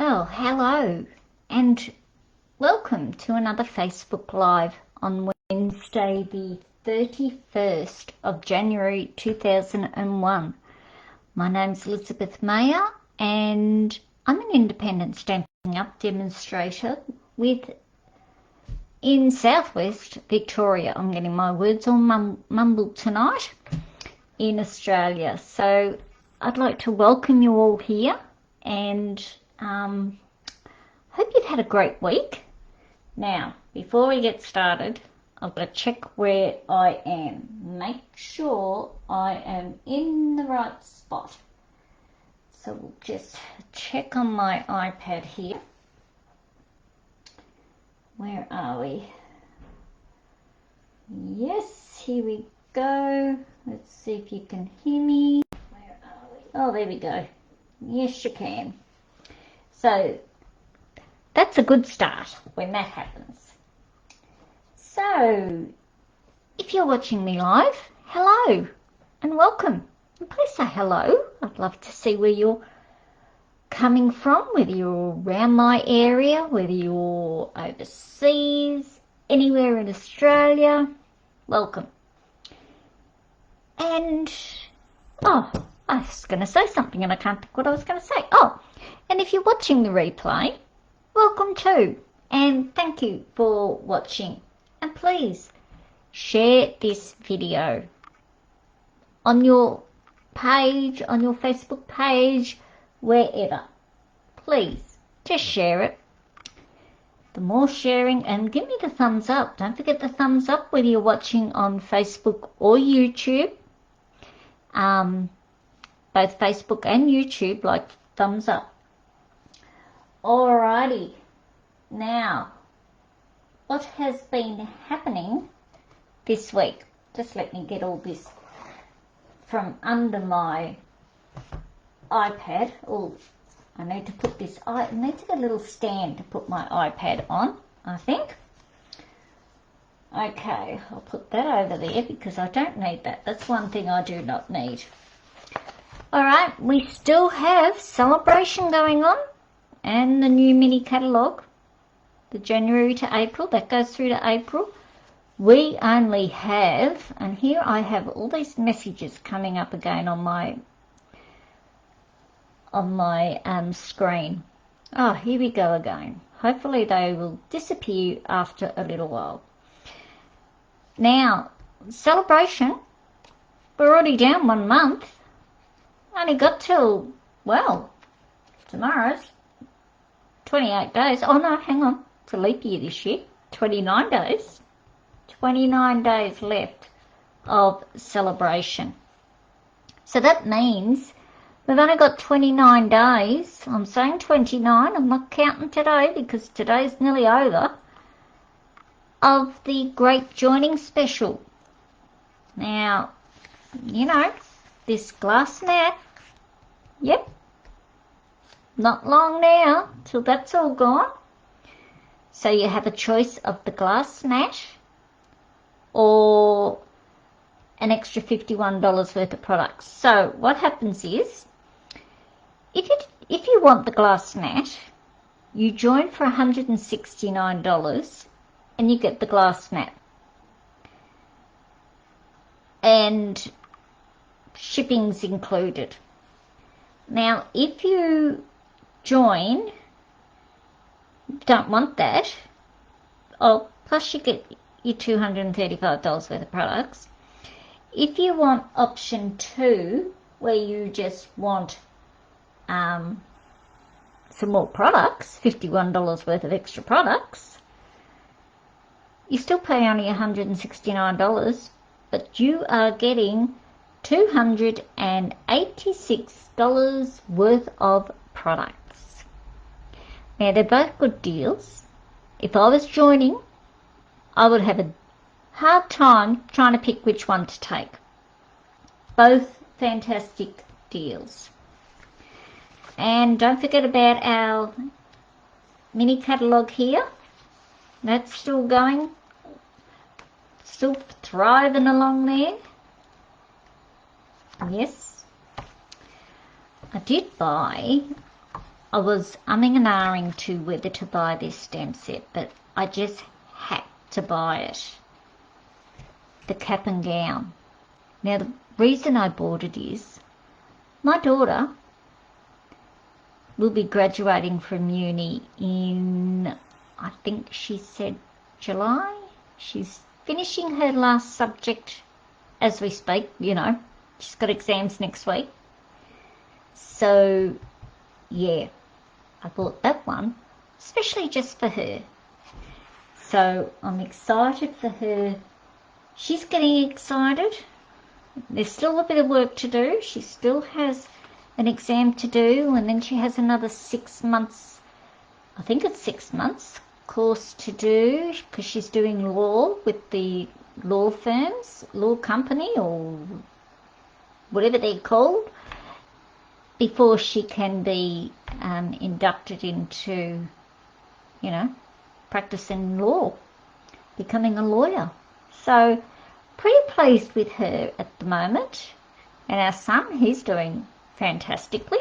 Well, hello and welcome to another Facebook Live on Wednesday the 31st of January 2001. My name's Elizabeth Mayer and I'm an independent Stampin' Up demonstrator in Southwest Victoria. I'm getting my words all mumbled tonight in Australia. So I'd like to welcome you all here and hope you've had a great week. Now, before we get started, I've got to check where I am. Make sure I am in the right spot. So we'll just check on my iPad here. Where are we? Yes, here we go. Let's see if you can hear me. Where are we? Oh, there we go. Yes, you can. So that's a good start when that happens. So if you're watching me live, hello and welcome. And please say hello. I'd love to see where you're coming from, whether you're around my area, whether you're overseas, anywhere in Australia. Welcome. And I was going to say something and I can't think what I was going to say. And if you're watching the replay, welcome too, and thank you for watching. And please share this video on your page, on your Facebook page, wherever. Please just share it. The more sharing, and give me the thumbs up. Don't forget the thumbs up whether you're watching on Facebook or YouTube. Both Facebook and YouTube like thumbs up. Alrighty, now what has been happening this week? Just let me get all this from under my iPad. I need to put this, I need to get a little stand to put my iPad on, I think. Okay, I'll put that over there because I don't need that. That's one thing I do not need. Alright, we still have celebration going on. And the new mini catalogue, the January to April, that goes through to April. We only have, and here I have all these messages coming up again on my screen. Here we go again. Hopefully they will disappear after a little while. Now, celebration, we're already down 1 month. Only got till, well, tomorrow's 28 days. Oh no, hang on. It's a leap year this year. 29 days. 29 days left of celebration. So that means we've only got 29 days. I'm saying 29. I'm not counting today because today's nearly over. Of the Great Joining Special. Now, you know, this glass mat. Yep. Not long now till that's all gone. So you have a choice of the glass mat or an extra $51 worth of products. So what happens is, if you want the glass mat, you join for $169 and you get the glass mat. And shipping's included. Now, if you join, don't want that, plus you get your $235 worth of products. If you want option 2, where you just want some more products, $51 worth of extra products, you still pay only $169, but you are getting $286 worth of products. Now, they're both good deals. If I was joining, I would have a hard time trying to pick which one to take. Both fantastic deals. And don't forget about our mini catalogue here. That's still going, still thriving along there. Yes. I did buy I was umming and ahhing to whether to buy this stamp set, but I just had to buy it. The cap and gown. Now, the reason I bought it is my daughter will be graduating from uni in, I think she said July. She's finishing her last subject as we speak, you know. She's got exams next week. So, yeah, I bought that one, especially just for her. So I'm excited for her. She's getting excited. There's still a bit of work to do. She still has an exam to do, and then she has another 6 months, I think it's 6 months, course to do, because she's doing law with the law firms, law company, or whatever they're called, before she can be inducted into, you know, practicing law, becoming a lawyer. So pretty pleased with her at the moment. And our son, he's doing fantastically.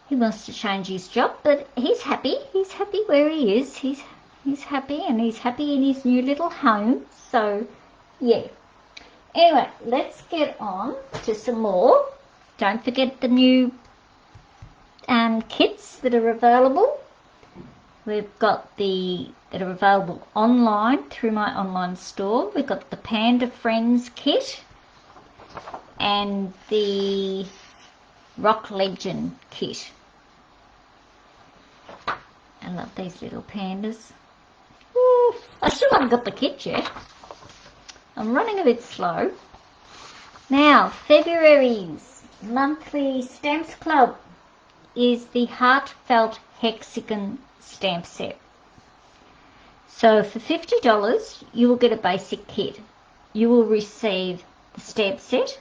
He wants to change his job, but he's happy. He's happy where he is. He's happy, and he's happy in his new little home. So, yeah. Anyway, let's get on to some more. Don't forget the new kits that are available. We've got that are available online through my online store. We've got the Panda Friends kit and the Rock Legend kit. I love these little pandas. Ooh, I still haven't got the kit yet. I'm running a bit slow. Now, February's monthly Stamps Club is the Heartfelt Hexagon stamp set. So for $50, you will get a basic kit. You will receive the stamp set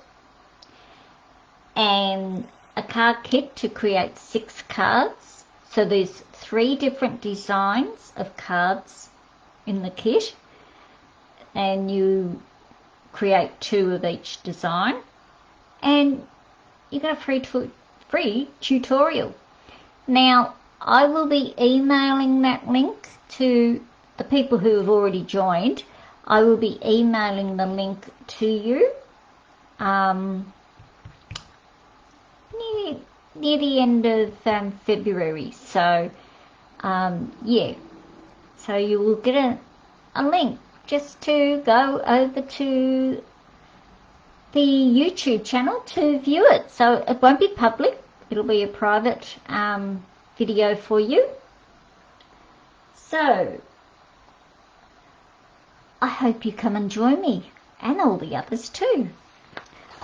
and a card kit to create 6 cards. So there's 3 different designs of cards in the kit, and you create 2 of each design, and you get a free tutorial. Now, I will be emailing that link to the people who have already joined. I will be emailing the link to you near the end of February. So, yeah. So you will get a link just to go over to the YouTube channel to view it. So it won't be public. It'll be a private video for you. So I hope you come and join me, and all the others too.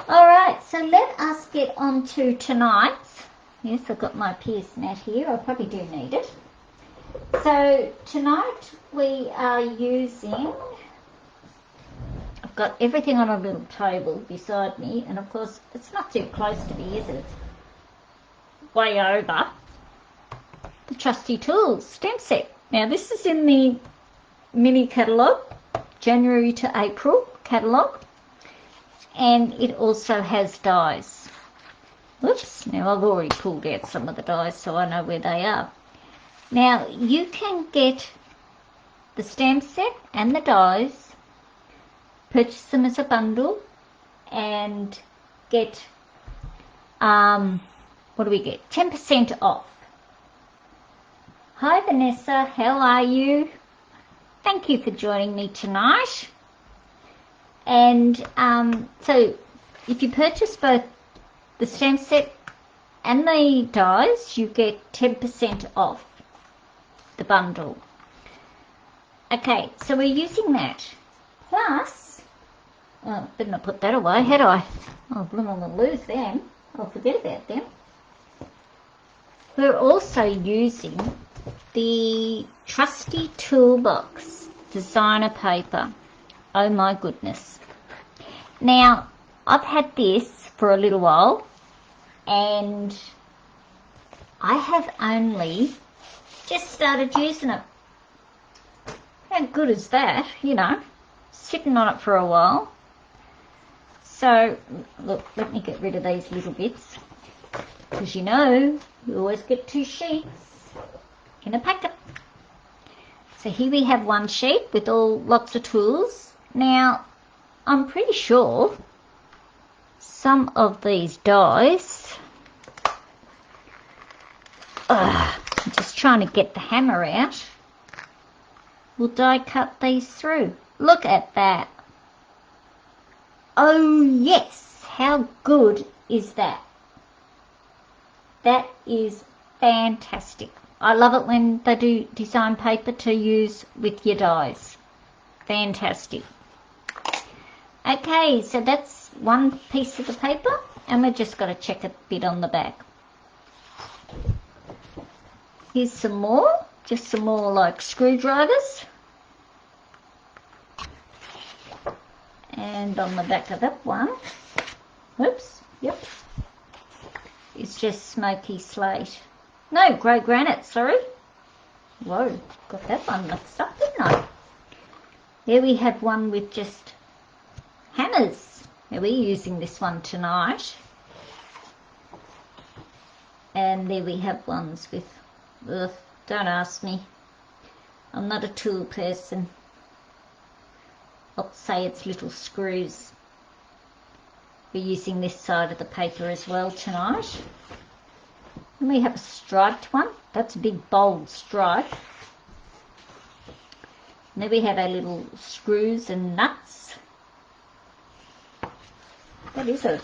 Alright, so let us get on to tonight's. Yes, I've got my Pierce mat here. I probably do need it. So tonight we are using, I've got everything on a little table beside me, and of course it's not too close to me, is it? It's way over. The Trusty Tools stamp set. Now this is in the mini catalogue, January to April catalogue, and it also has dies. Whoops, now I've already pulled out some of the dies so I know where they are. Now you can get the stamp set and the dies, purchase them as a bundle, and get, what do we get? 10% off. Hi Vanessa, how are you? Thank you for joining me tonight. And so if you purchase both the stamp set and the dies, you get 10% off the bundle. Okay, so we're using that. Plus, oh, didn't I put that away, had I? Oh, I'm going to lose them. I'll forget about them. We're also using the Trusty Toolbox designer paper. Oh my goodness. Now, I've had this for a little while, and I have only just started using it. How good is that, you know? Sitting on it for a while. So, look, let me get rid of these little bits. because you know you always get 2 sheets in a packet. So here we have 1 sheet with all lots of tools. Now I'm pretty sure some of these dies, I'm just trying to get the hammer out, will die cut these through. Look at that. Oh yes, how good is that? That is fantastic. I love it when they do design paper to use with your dies. Fantastic. Okay, so that's 1 piece of the paper, and we've just got to check a bit on the back. Here's some more, just some more like screwdrivers. And on the back of that one, whoops, yep, it's just smoky slate. No, grey granite, sorry. Whoa, got that one mixed up, didn't I? There we have one with just hammers. Now we're using this one tonight. And there we have ones with, don't ask me. I'm not a tool person. I'll say it's little screws. We're using this side of the paper as well tonight. And we have a striped one. That's a big bold stripe. And then we have our little screws and nuts. That is a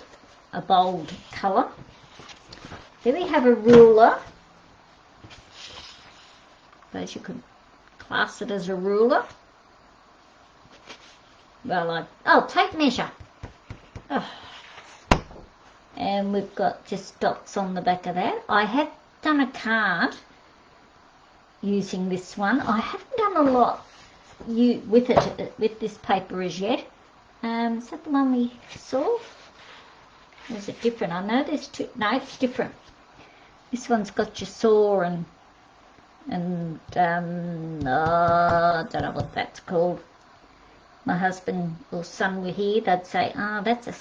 bold colour. Then we have a ruler. I suppose you could class it as a ruler. Well, tape measure. Oh. And we've got just dots on the back of that. I have done a card using this one. I haven't done a lot with it, with this paper as yet. Is that the one we saw? Or is it different? I know there's 2. No, it's different. This one's got your saw and I don't know what that's called. My husband or son were here, they'd say, that's a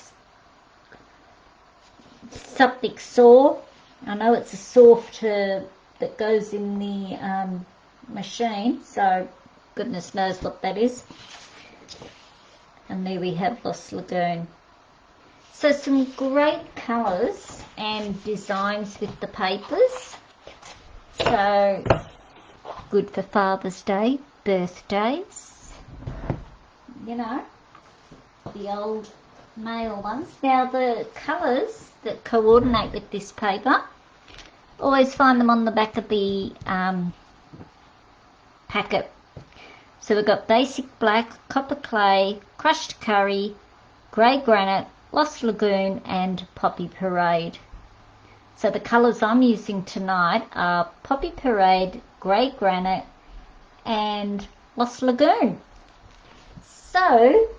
something saw. I know it's a saw that goes in the machine, so goodness knows what that is. And there we have Lost Lagoon. So some great colours and designs with the papers. So good for Father's Day, birthdays, you know, the old male ones. Now the colours that coordinate with this paper, always find them on the back of the packet. So we've got basic black, copper clay, crushed curry, grey granite, Lost Lagoon and Poppy Parade. So the colours I'm using tonight are Poppy Parade, grey granite and Lost Lagoon. So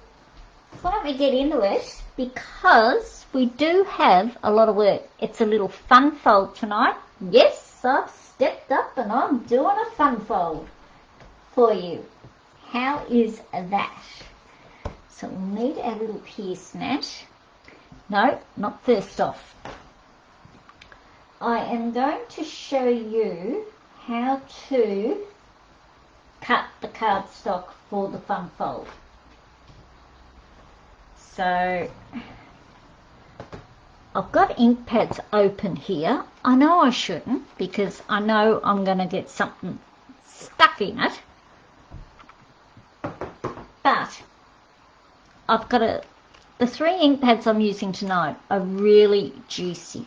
why don't we get into it, because we do have a lot of work. It's a little fun fold tonight. Yes, I've stepped up and I'm doing a fun fold for you. How is that? So we'll need our little pierce mat. No, not first off. I am going to show you how to cut the cardstock for the fun fold. So I've got ink pads open here. I know I shouldn't, because I know I'm going to get something stuck in it. But I've got the 3 ink pads I'm using tonight are really juicy.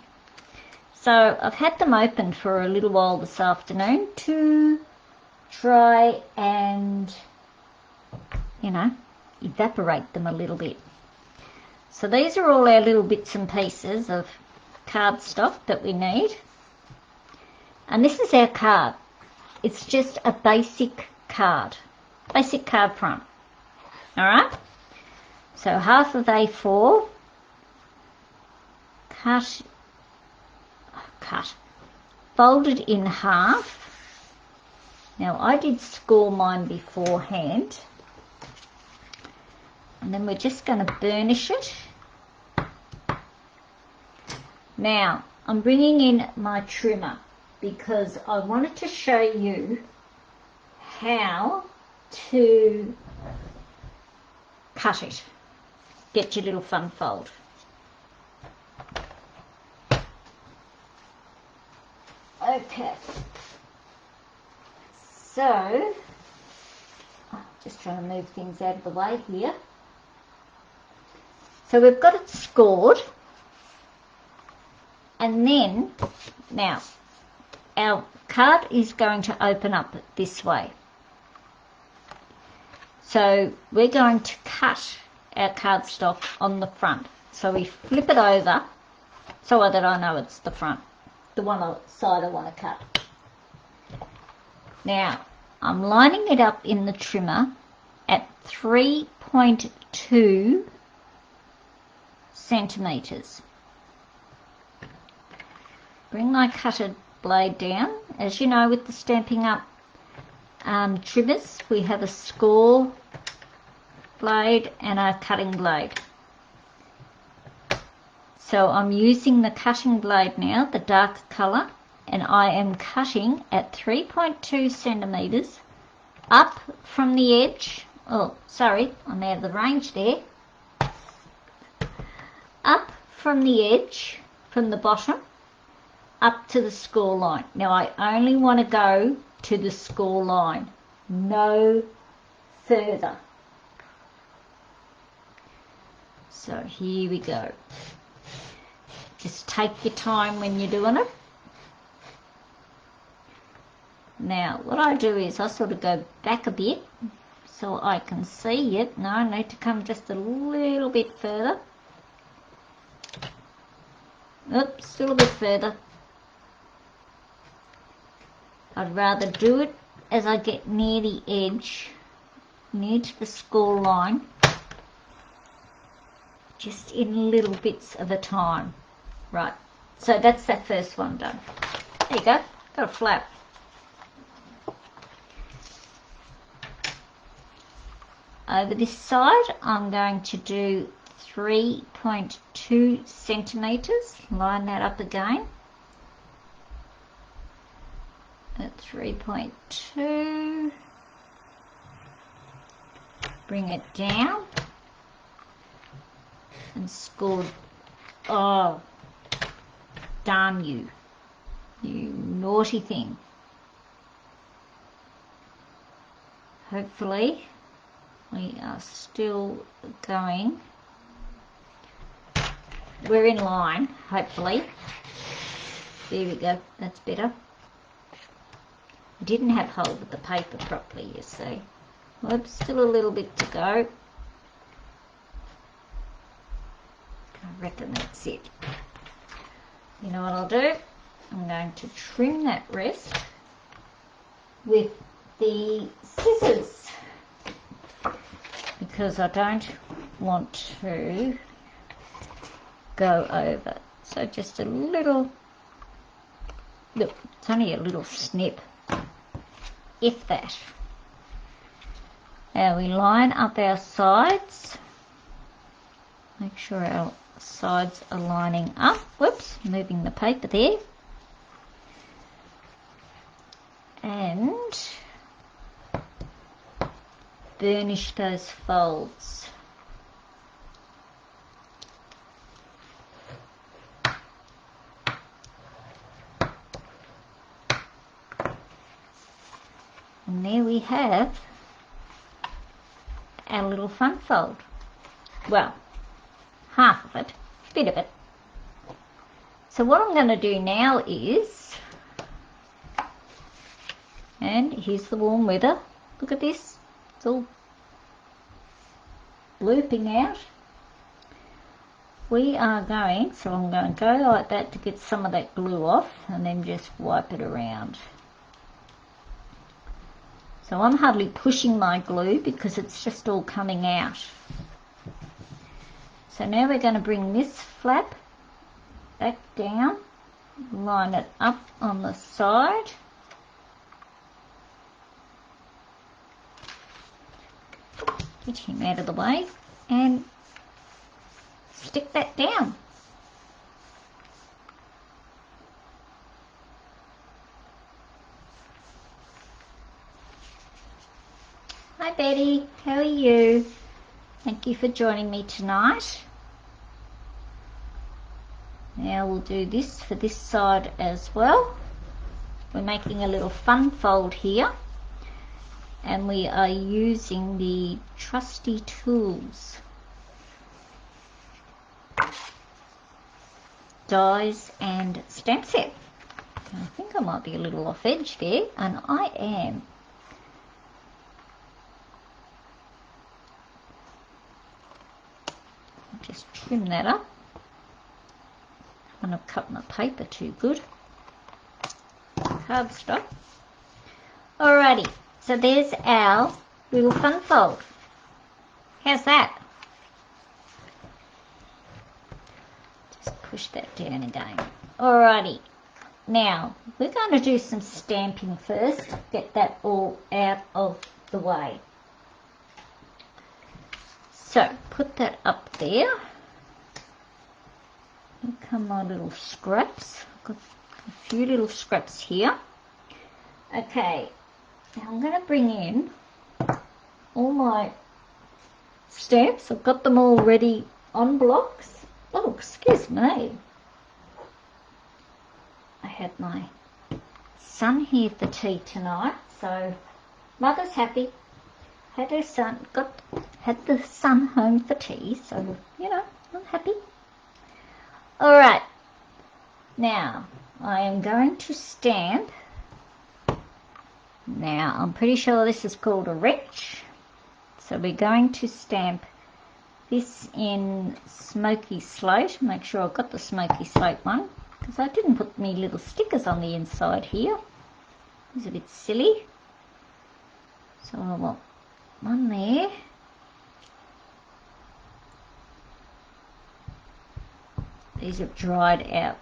So I've had them open for a little while this afternoon to try and, you know, evaporate them a little bit. So these are all our little bits and pieces of cardstock that we need. And this is our card. It's just a basic card front. Alright? So half of A4, folded in half. Now I did score mine beforehand. And then we're just going to burnish it. Now, I'm bringing in my trimmer because I wanted to show you how to cut it. Get your little fun fold. Okay. So, just trying to move things out of the way here. So we've got it scored. And then, now, our card is going to open up this way. So we're going to cut our cardstock on the front. So we flip it over so that I know it's the front, the one side I want to cut. Now, I'm lining it up in the trimmer at 3.2 centimetres. Bring my cutted blade down. As you know, with the Stampin' Up trimmers, we have a score blade and a cutting blade. So I'm using the cutting blade now, the dark colour, and I am cutting at 3.2 centimetres up from the edge. Oh, sorry, I'm out of the range there. Up from the edge, from the bottom, up to the score line. Now I only want to go to the score line, no further. So here we go. Just take your time when you're doing it. Now what I do is I sort of go back a bit so I can see it. No, I need to come just a little bit further. Oops, still a bit further. I'd rather do it as I get near the edge, near to the score line, just in little bits of a time. Right, so that's that first one done. There you go, got a flap. Over this side, I'm going to do 3.2 centimetres. Line that up again. At 3.2. Bring it down. And score. Oh, darn you. You naughty thing. Hopefully we are still going. We're in line, hopefully. There we go, that's better. I didn't have hold of the paper properly, you see. Whoops, still a little bit to go. I reckon that's it. You know what I'll do? I'm going to trim that rest with the scissors because I don't want to go over. So just a little, look, it's only a little snip, if that. Now we line up our sides, make sure our sides are lining up. Whoops, moving the paper there. And burnish those folds. And there we have our little front fold. Well, half of it, a bit of it. So what I'm going to do now is, and here's the warm weather, look at this, it's all looping out. We are going, so I'm going to go like that to get some of that glue off and then just wipe it around. So I'm hardly pushing my glue because it's just all coming out. So now we're going to bring this flap back down, line it up on the side. Get him out of the way and stick that down. Hi Betty, how are you? Thank you for joining me tonight. Now we'll do this for this side as well. We're making a little fun fold here, and we are using the Trusty tools, dies and stamp set. I think I might be a little off edge there, and I am. Just trim that up. I'm going to cut my paper too good. Cardstock. Alrighty, so there's our little fun fold. How's that? Just push that down again. Alrighty, now we're going to do some stamping first. Get that all out of the way. So put that up there. Here come my little scraps. I've got a few little scraps here. Okay, now I'm going to bring in all my stamps. I've got them all ready on blocks. Oh, excuse me. I had my son here for tea tonight, so mother's happy. Had the son home for tea, so you know, I'm happy. Alright, now I am going to stamp. Now I'm pretty sure this is called a wretch, so we're going to stamp this in smoky slate. Make sure I've got the smoky slate one, because I didn't put me little stickers on the inside here. It's a bit silly, so I want one there. These have dried out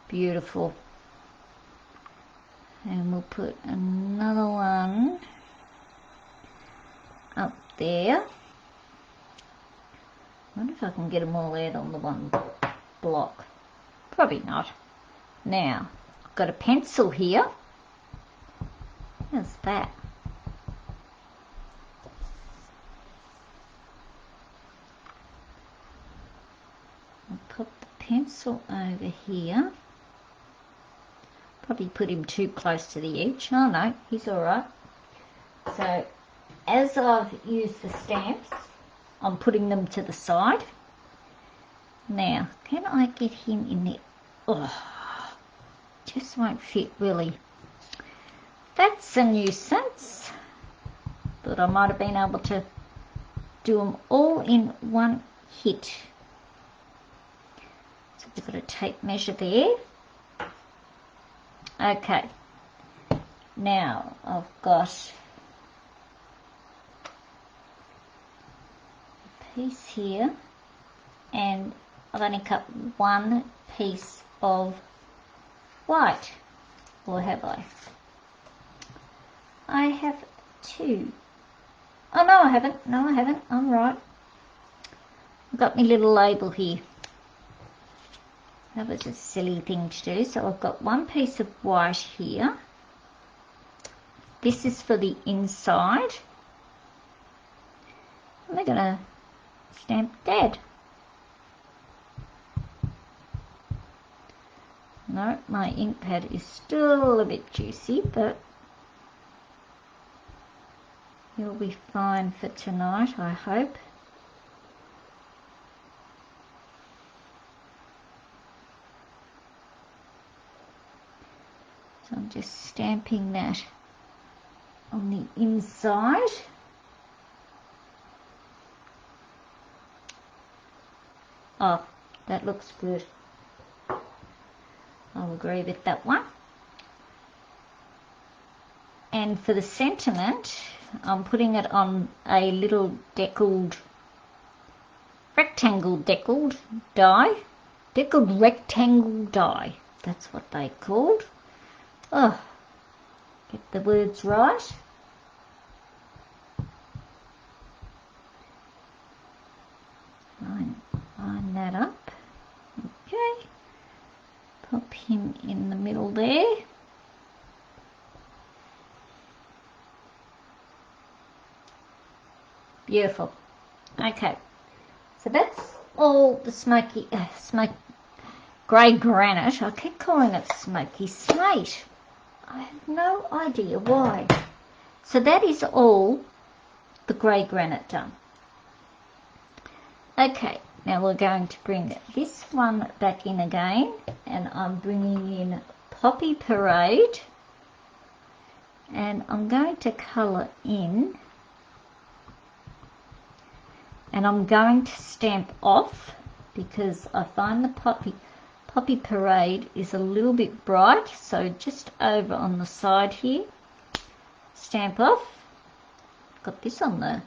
beautiful, and we'll put another one up there. I wonder if I can get them all out on the one block. Probably not. Now I've got a pencil here. How's that? Put the pencil over here. Probably put him too close to the edge. Oh no, he's alright. So as I've used the stamps, I'm putting them to the side. Now, can I get him in there? Oh, just won't fit really. That's a nuisance. But I might have been able to do them all in one hit. So we've got a tape measure there. Okay, now I've got a piece here, and I've only cut one piece of white, or have I? I have two. Oh no, I haven't. No, I haven't. I'm right. I've got my little label here. That was a silly thing to do. So I've got one piece of white here. This is for the inside. And we're going to stamp Dad. No, my ink pad is still a bit juicy, but you'll be fine for tonight, I hope. So I'm just stamping that on the inside. Oh, that looks good. I'll agree with that one. And for the sentiment, I'm putting it on a little rectangle deckled die. Deckled rectangle die. That's what they called. Oh, get the words right. Line that up. Okay. Pop him in the middle there. Beautiful. Okay, so that's all the smoky, grey granite. I keep calling it smoky slate. I have no idea why. So that is all the grey granite done. Okay, now we're going to bring this one back in again, and I'm bringing in Poppy Parade, and I'm going to colour in, and I'm going to stamp off because I find the Poppy Parade is a little bit bright, so just over on the side here, stamp off. Got this on the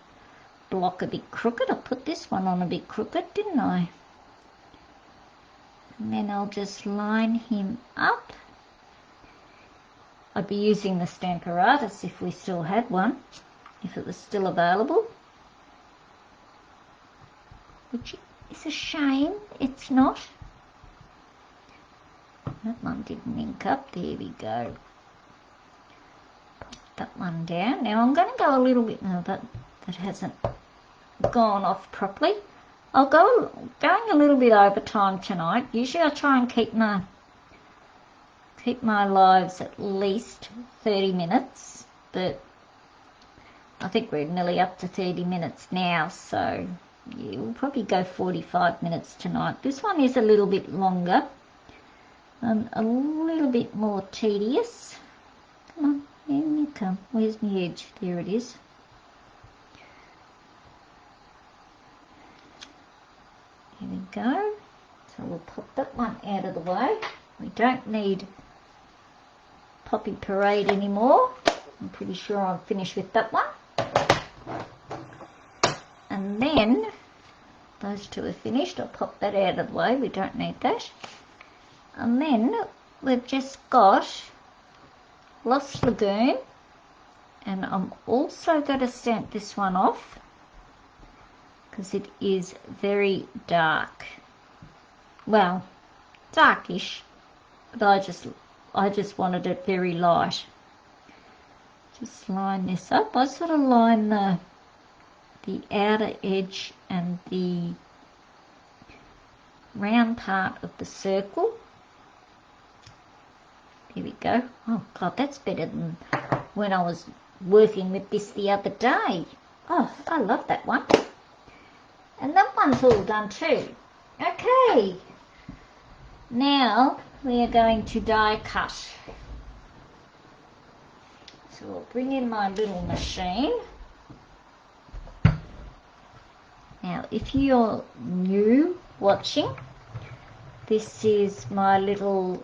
block a bit crooked. I put this one on a bit crooked, didn't I? And then I'll just line him up. I'd be using the Stamparatus if we still had one, if it was still available, which is a shame it's not. That one didn't ink up. There we go. Pop that one down. Now I'm going to go a little bit, no, that hasn't gone off properly. I'll going a little bit over time tonight. Usually I try and keep my lives at least 30 minutes, but I think we're nearly up to 30 minutes now, so yeah, we'll probably go 45 minutes tonight. This one is a little bit longer, a little bit more tedious. Come on, here you come. Where's my edge? There it is. Here we go. So we'll pop that one out of the way. We don't need Poppy Parade anymore. I'm pretty sure I'm finished with that one. And then those two are finished. I'll pop that out of the way. We don't need that. And then we've just got Lost Lagoon, and I'm also going to stamp this one off because it is very dark. Well, darkish, but I just wanted it very light. Just line this up. I sort of line the outer edge and the round part of the circle. Here we go. Oh God, that's better than when I was working with this the other day. Oh, I love that one. And that one's all done too. Okay, now we are going to die cut. So I'll bring in my little machine. Now, if you're new watching, this is my little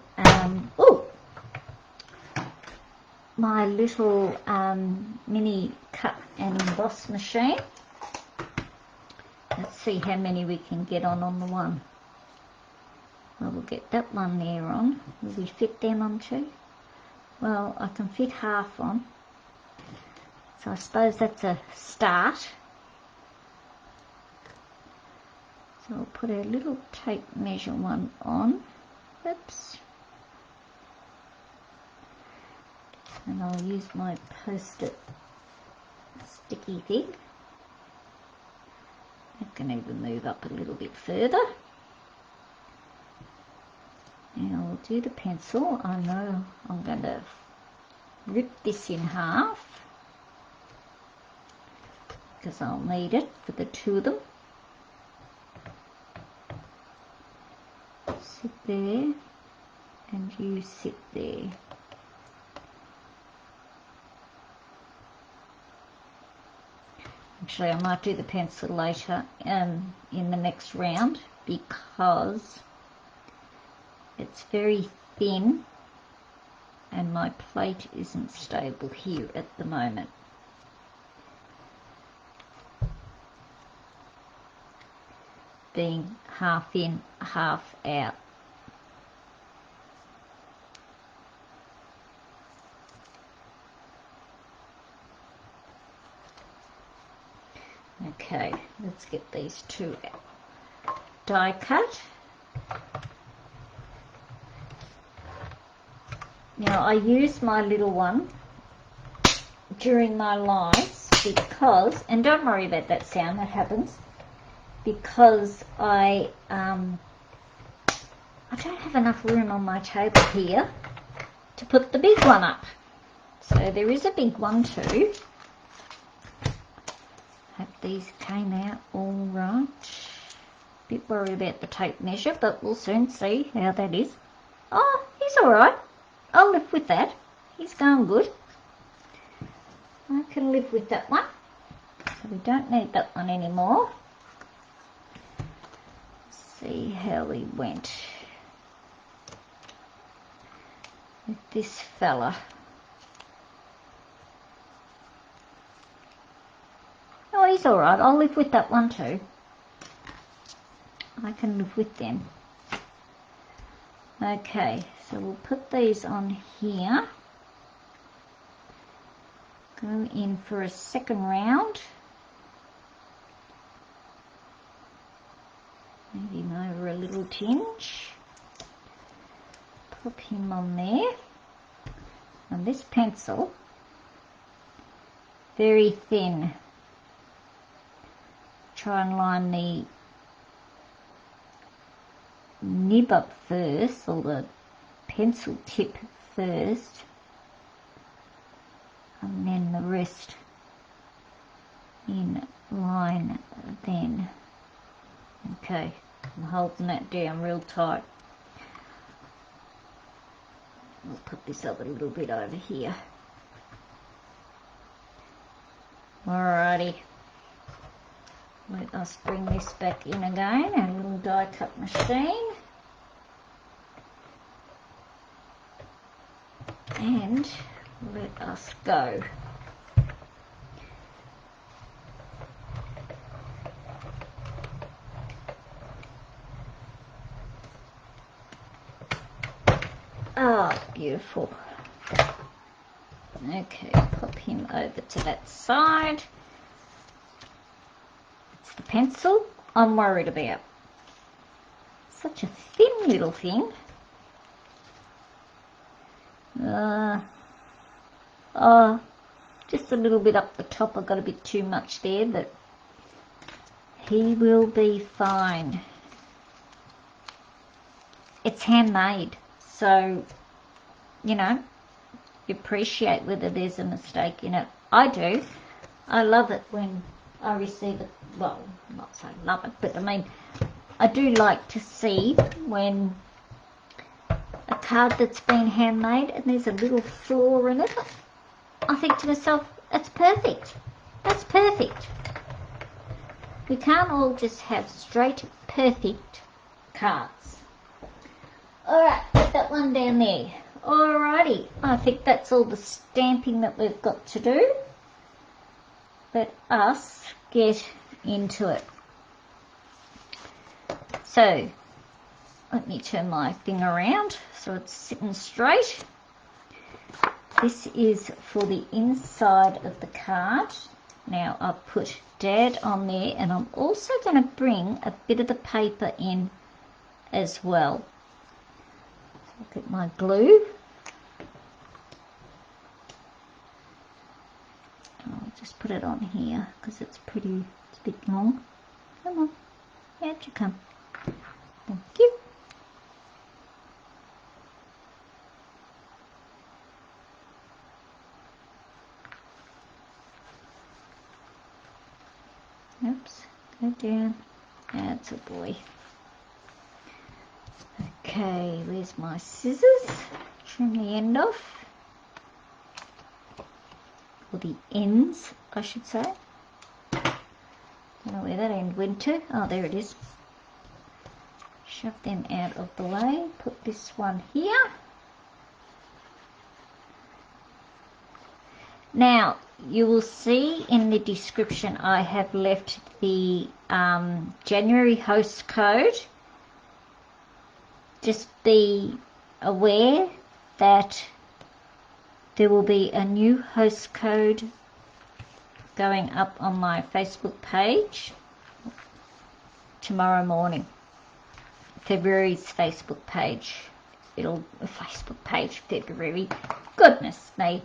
mini cut and emboss machine. Let's see how many we can get on the one. Well, we'll get that one there on. Will we fit them on too? Well, I can fit half on. So I suppose that's a start. So I'll put a little tape measure one on. Oops. And I'll use my post-it sticky thing. I can even move up a little bit further. Now I'll do the pencil. I know I'm going to rip this in half because I'll need it for the two of them. Sit there and you sit there. Actually, I might do the pencil later in the next round because it's very thin and my plate isn't stable here at the moment. Being half in, half out. Okay, let's get these two die cut. Now I use my little one during my lives because, and don't worry about that sound that happens, because I don't have enough room on my table here to put the big one up. So there is a big one too. Hope these came out all right. Bit worried about the tape measure, but we'll soon see how that is. Oh, he's all right. I'll live with that. He's going good. I can live with that one. So we don't need that one anymore. Let's see how he went with this fella. Oh, he's all right. I'll live with that one too. I can live with them. Okay, so we'll put these on here. Go in for a second round. Move him over a little tinge. Pop him on there. And this pencil, very thin. Try and line the nib up first, or the pencil tip first, and then the rest in line then. Okay, I'm holding that down real tight. I'll put this up a little bit over here. Alrighty. Let us bring this back in again, our little die cut machine. And let us go. Ah, beautiful. Okay, pop him over to that side. It's the pencil I'm worried about. Such a thin little thing. Just a little bit up the top. I got a bit too much there, but he will be fine. It's handmade, so, you know, you appreciate whether there's a mistake in it. I do. I love it when I receive it. Well, not so love it, but I mean, I do like to see when a card that's been handmade and there's a little flaw in it. I think to myself, that's perfect. That's perfect. We can't all just have straight, perfect cards. Alright, put that one down there. Alrighty, I think that's all the stamping that we've got to do. Let us get into it. So, let me turn my thing around so it's sitting straight. This is for the inside of the card. Now I've put Dad on there, and I'm also going to bring a bit of the paper in as well. So I'll get my glue. I'll just put it on here because it's a bit long. Come on, out you come. Thank you. Oops, go down. That's a boy. Okay, where's my scissors? Trim the end off. Or the ends, I should say. Don't know where that end went to. Oh, there it is. Shove them out of the way. Put this one here. Now, you will see in the description I have left the January host code. Just be aware that there will be a new host code going up on my Facebook page tomorrow morning. February's Facebook page. February. Goodness me.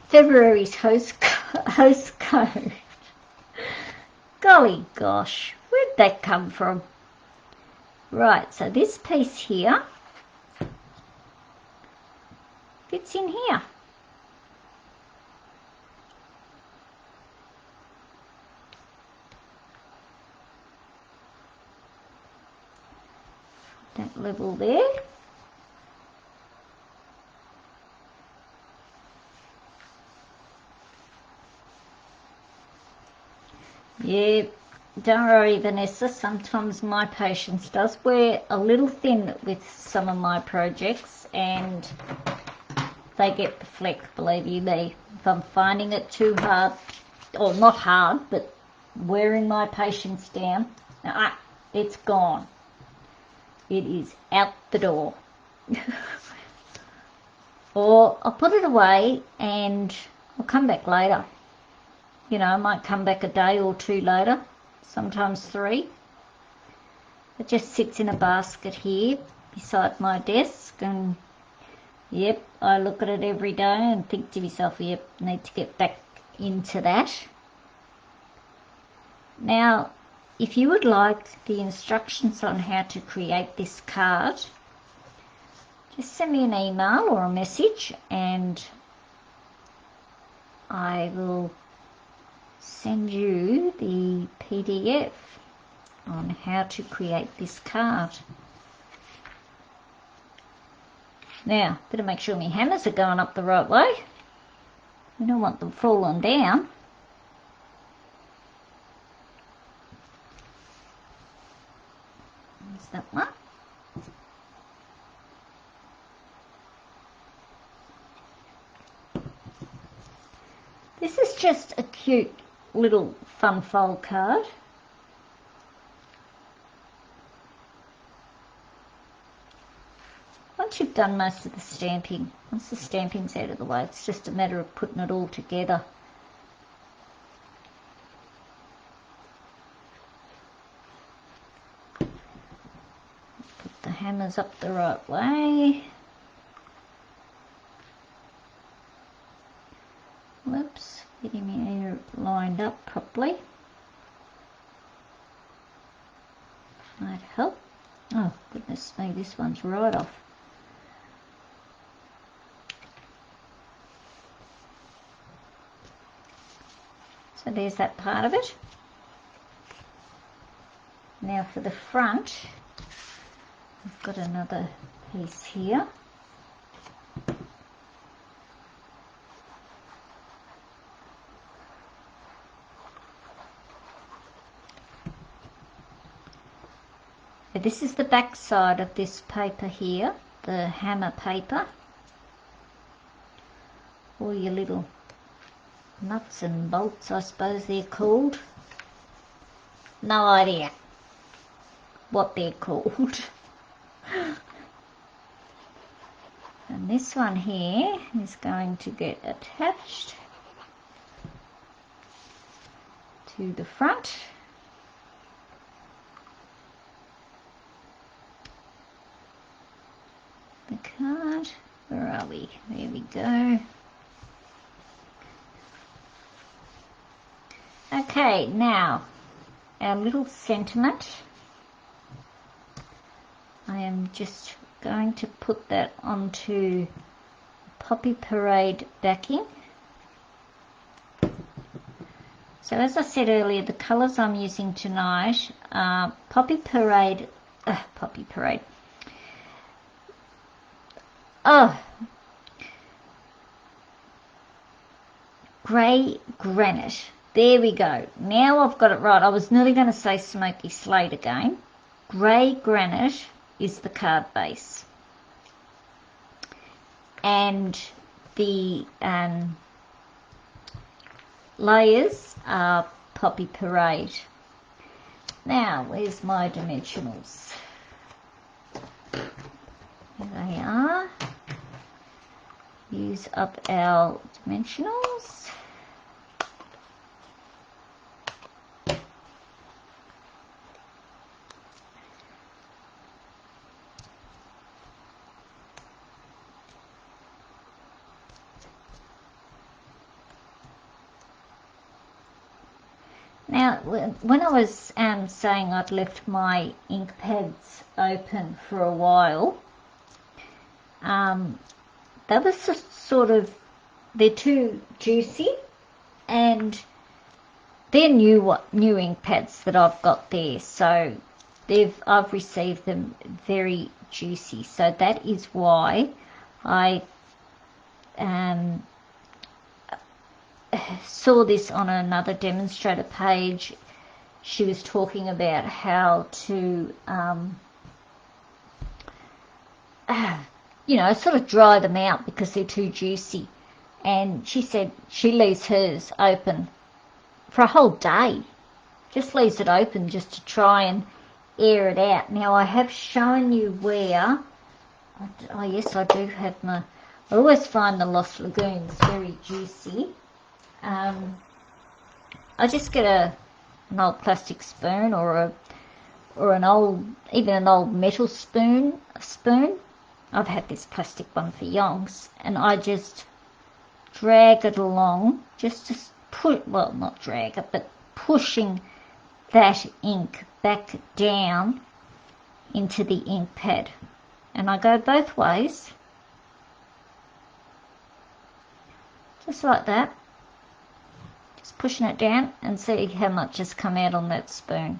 February's host code postcode. Golly gosh, where'd that come from? Right, so this piece here fits in here. That level there. Yeah, don't worry, Vanessa, sometimes my patience does wear a little thin with some of my projects and they get the fleck, believe you me. If I'm finding it too hard, or not hard, but wearing my patience down, it's gone. It is out the door. Or I'll put it away and I'll come back later. You know, I might come back a day or two later, sometimes 3. It just sits in a basket here beside my desk, and yep, I look at it every day and think to myself, yep, need to get back into that. Now, if you would like the instructions on how to create this card, just send me an email or a message and I will send you the PDF on how to create this card. Now, better make sure my hammers are going up the right way. We don't want them falling down. There's that one. This is just a cute little fun fold card. Once you've done most of the stamping, once the stamping's out of the way, it's just a matter of putting it all together. Put the hammers up the right way. Whoops, getting my hair lined up properly. Might help. Oh goodness me, this one's right off. So there's that part of it. Now for the front, I've got another piece here. This is the back side of this paper here, the hammer paper. All your little nuts and bolts, I suppose they're called. No idea what they're called. And this one here is going to get attached to the front. The card, where are we? There we go. Okay, now our little sentiment. I am just going to put that onto Poppy Parade backing. So as I said earlier, the colours I'm using tonight are Poppy Parade. Grey Granite. There we go. Now I've got it right. I was nearly going to say Smoky Slate again. Grey Granite is the card base. And the layers are Poppy Parade. Now, where's my dimensionals? Here they are. Use up our dimensionals. Now, when I was saying I'd left my ink pads open for a while, that was just sort of, they're too juicy, and they're new ink pads that I've got there, so I've received them very juicy, so that is why I saw this on another demonstrator page. She was talking about how to sort of dry them out because they're too juicy, and she said she leaves hers open for a whole day, just leaves it open just to try and air it out. Now, I have shown you where, oh yes, I do have I always find the Lost Lagoons very juicy. I just get an old plastic spoon or an old metal spoon. I've had this plastic one for yonks, and I just drag it along, just to put, well, not drag it, but pushing that ink back down into the ink pad, and I go both ways, just like that, just pushing it down, and see how much has come out on that spoon.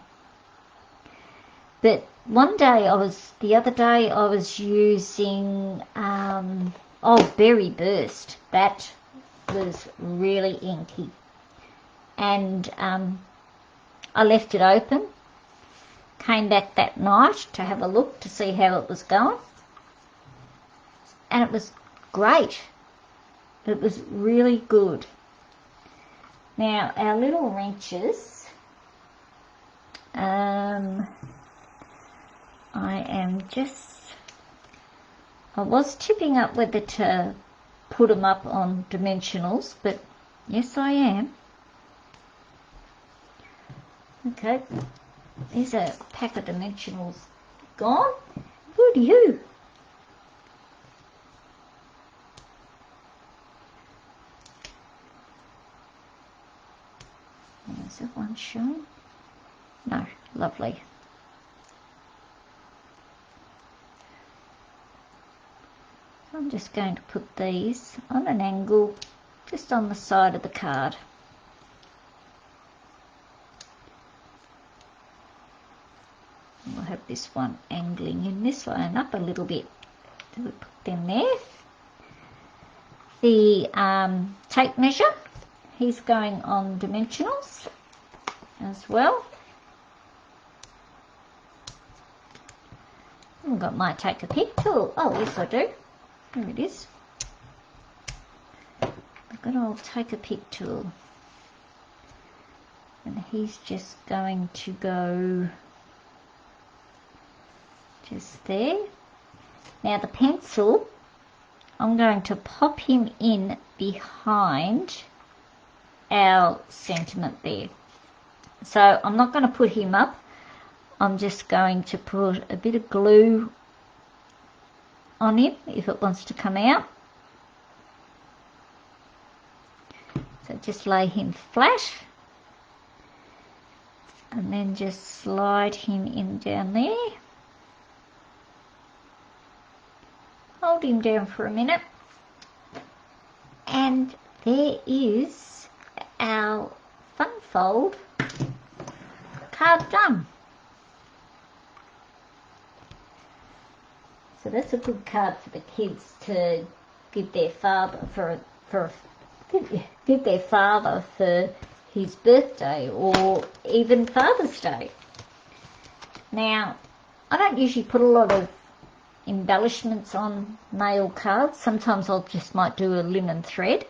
But the other day I was using Berry Burst. That was really inky, and I left it open, came back that night to have a look to see how it was going, and it was great. It was really good. Now, our little wrenches, I was tipping up whether to put them up on dimensionals, but yes, I am. Okay, there's a pack of dimensionals gone. Good, you. Is that one showing? No, lovely. I'm just going to put these on an angle just on the side of the card. We'll have this one angling in this line up a little bit. So we put them there. The tape measure, he's going on dimensionals as well. I haven't got my take a pick tool. Oh yes, I do. There it is. I've got an old take a pick tool, and he's just going to go just there. Now the pencil, I'm going to pop him in behind our sentiment there. So I'm not going to put him up. I'm just going to put a bit of glue on him if it wants to come out. So just lay him flat, and then just slide him in down there. Hold him down for a minute, and there is our fun fold card done. So that's a good card for the kids to give their father give their father for his birthday, or even Father's Day. Now, I don't usually put a lot of embellishments on mail cards. Sometimes I'll just might do a linen thread,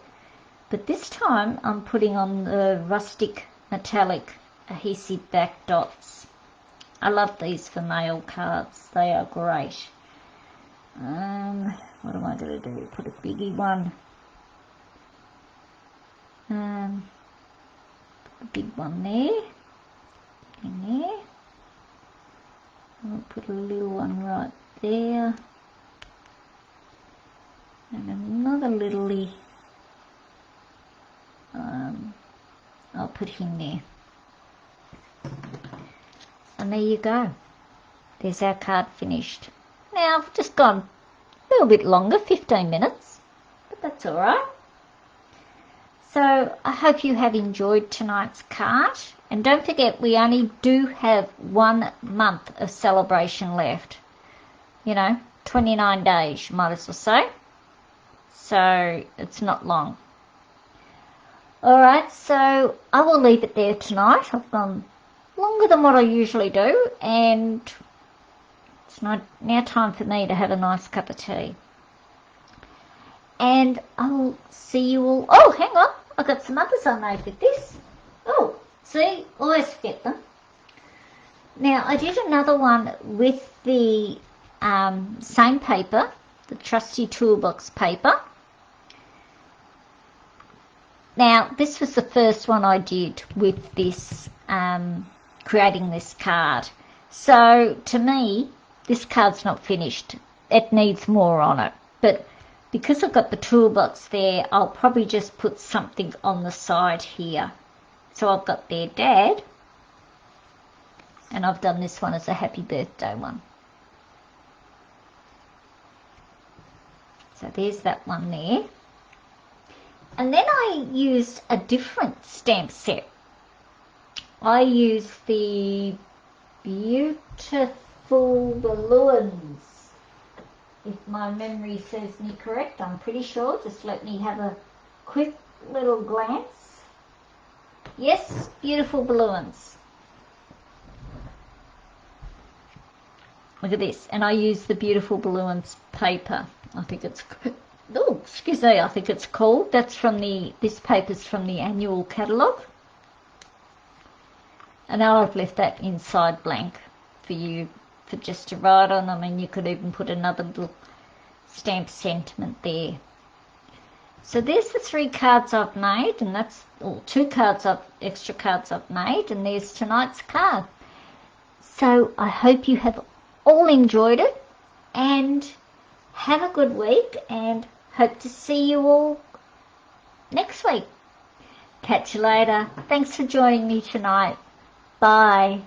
but this time I'm putting on the rustic metallic adhesive back dots. I love these for mail cards. They are great. What am I going to do? Put a biggie one. Put a big one there. In there. I'll put a little one right there. And another littly. I'll put him there. And there you go. There's our card finished. Now, I've just gone a little bit longer, 15 minutes, but that's all right. So I hope you have enjoyed tonight's card. And don't forget, we only do have 1 month of celebration left. 29 days, you might as well say. So it's not long. All right, so I will leave it there tonight. I've gone longer than what I usually do, and it's now time for me to have a nice cup of tea. And I'll see you all. Oh, hang on. I've got some others I made with this. Oh, see, always forget them. Now, I did another one with the same paper, the Trusty Toolbox paper. Now, this was the first one I did with this, creating this card. So, to me, this card's not finished. It needs more on it. But because I've got the toolbox there, I'll probably just put something on the side here. So I've got their dad, and I've done this one as a happy birthday one. So there's that one there. And then I used a different stamp set. I used the Beautiful Balloons. If my memory serves me correct, I'm pretty sure. Just let me have a quick little glance. Yes, Beautiful Balloons. Look at this. And I used the Beautiful Balloons paper. I think it's... Oh, excuse me, I think it's called. That's from this paper's from the annual catalogue. And now I've left that inside blank for you for just to write on. I mean, you could even put another little stamp sentiment there. So there's the 3 cards I've made, and that's 2 extra cards I've made, and there's tonight's card. So I hope you have all enjoyed it, and have a good week, and hope to see you all next week. Catch you later. Thanks for joining me tonight. Bye.